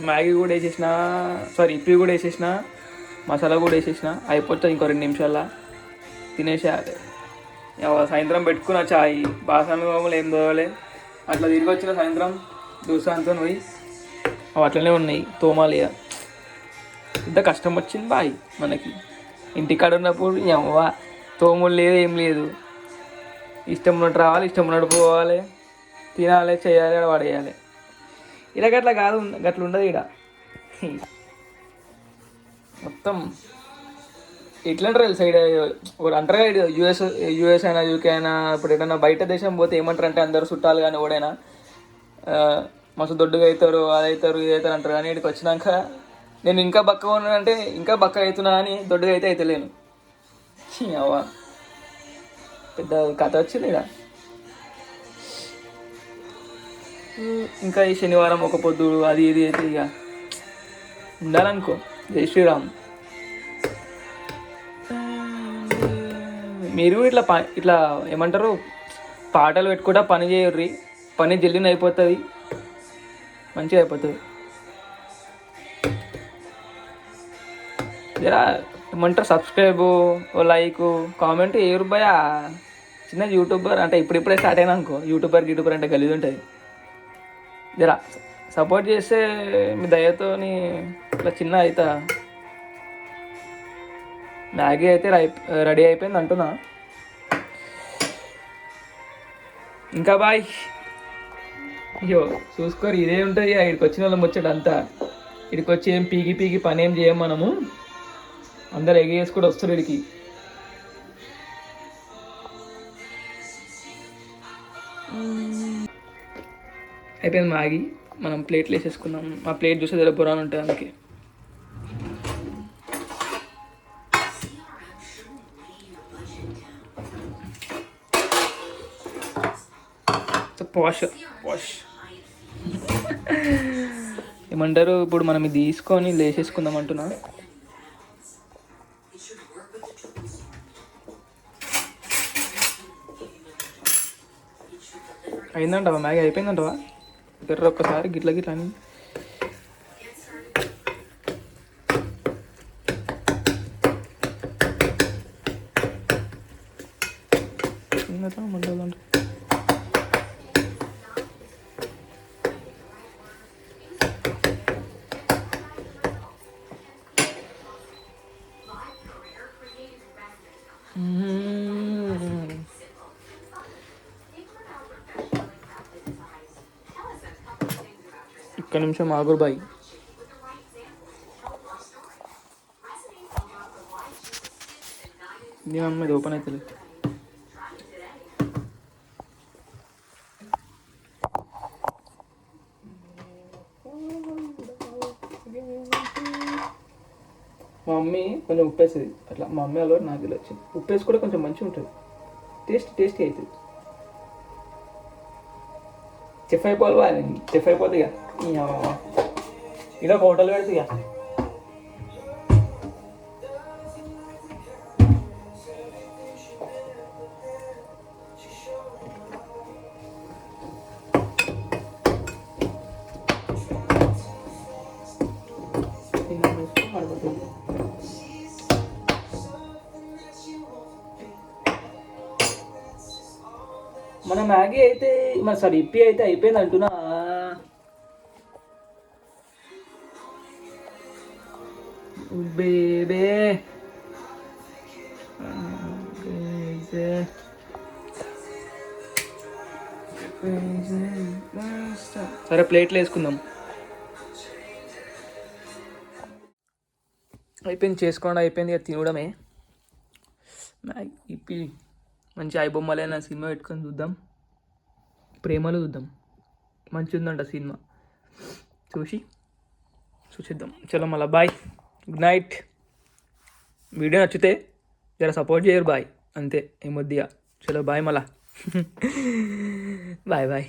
Maggi కూడా వేసేసిన, sorry ఇప్పి కూడా వేసేసిన, మసాలా కూడా వేసేసిన, అయిపోతుంది ఇంకో 2 నిమిషాల్లో తినేసేయాలి. సాయంత్రం పెట్టుకున్న చాయ్, బాసనలు ఏం తోవాలి, అట్లా తిరిగి వచ్చిన సాయంత్రం దోశంతో పోయి అవి అట్లనే ఉన్నాయి తోమాలి. ఇంత కష్టం వచ్చింది బాయ్ మనకి. ఇంటికాడ ఉన్నప్పుడు అవ్వ తోములు లేదు, ఏం లేదు, ఇష్టం ఉన్నట్టు రావాలి, ఇష్టం ఉన్నట్టు పోవాలి, తినాలి, చేయాలి, పడేయాలి. ఇలా గట్లా కాదు, గట్ల ఉండదు ఇక్కడ. మొత్తం ఎట్లంటారు తెలుసా సైడ్ ఒకటి అంటారు కదా, యూఎస్ అయినా యూకే అయినా ఇప్పుడు ఏదైనా బయట దేశం పోతే ఏమంటారు అంటే అందరు చుట్టాలు కానీ ఎవడైనా మస్తు దొడ్డుగా అవుతారు, అది అవుతారు, ఇది అవుతారు అంటారు. కానీ ఇక్కడికి వచ్చినాక నేను ఇంకా బక్కగా ఉన్నానంటే ఇంకా బక్క అవుతున్నా అని దొడ్డుగా అయితే అవుతలేను. అవ్వ పెద్ద కథ వచ్చింది ఇక్కడ. ఇంకా ఈ శనివారం ఒక పొద్దు అది ఇది అయితే ఇక ఉండాలనుకో. జై శ్రీరామ్. మీరు ఇట్లా ఇట్లా ఏమంటారు పాటలు పెట్టుకుంటా పని చేయర్రి, పని జల్దిన అయిపోతుంది, మంచిగా అయిపోతుంది. జరా ఏమంటారు సబ్స్క్రైబ్, లైక్, కామెంట్ ఏ రూపాయ. చిన్న యూట్యూబర్ అంటే ఇప్పుడిప్పుడే స్టార్ట్ అయినా అనుకో, యూట్యూబర్ అంటే గలీజ్ ఉంటుంది. జరా సపోర్ట్ చేస్తే మీ దయతోని ఇట్లా చిన్న అవుతా. మ్యాగీ అయితే రెడీ అయిపోయింది అంటున్నా. ఇంకా బాయ్. అయ్యో చూసుకోరు, ఇదే ఉంటుంది ఇక్కడికి వచ్చిన వాళ్ళం వచ్చాడు అంతా. ఇక్కడికి వచ్చి ఏం పీకి పని ఏం చేయం మనము, అందరు ఎగేసి కూడా వస్తారు ఇక్కడికి. అయిపోయింది మ్యాగీ, మనం ప్లేట్లు వేసేసుకున్నాం. ఆ ప్లేట్ చూస్తే దగ్గర పురాణం ఉంటుంది అందుకే. పాష్ పాష్ ఏమంటారు ఇప్పుడు మనం ఇది తీసుకొని లేసేసుకుందాం అంటున్నా. అయిందంటవా మ్యాగీ? అయిపోయిందంటవా? ఎర్ర ఒక్కసారి గిట్ల గిట్ల అని మంట. ఒక్క నిమిషం ఆగురు బాయ్. ఇది అమ్మ, ఇది ఓపెన్ అవుతుంది. మా మమ్మీ కొంచెం ఉప్పు వేస్తుంది అట్లా, మా మమ్మీ అలవాటు నాకు ఇలా వచ్చింది. ఉప్పు వేసి కూడా కొంచెం మంచిగా ఉంటుంది, టేస్టీ అవుతుంది. చెఫ్ అయిపోవాలి, చెఫ్ అయిపోతుంది ఇక. ఇలా ఒక హోటల్ పెడితే ఇక మన మ్యాగీ అయితే సారీ ఇప్పి అయితే అయిపోయింది అంటున్నా. బేబే సరే ప్లేట్లు వేసుకుందాం. అయిపోయింది, చేసుకోండి అయిపోయింది, ఇక తినడమే. మ్యాగీ ఇప్పి మంచి ఐబొమ్మలైన సినిమా పెట్టుకొని చూద్దాం, ప్రేమలు చూద్దాం. మంచిగా ఉందంట సినిమా, చూసిద్దాం. చలో మళ్ళీ బాయ్, గుడ్ నైట్. వీడియో నచ్చితే జర సపోర్ట్ చేయరు బాయ్, అంతే ఏమొద్దిగా. చలో బాయ్ మళ్ళా. బాయ్.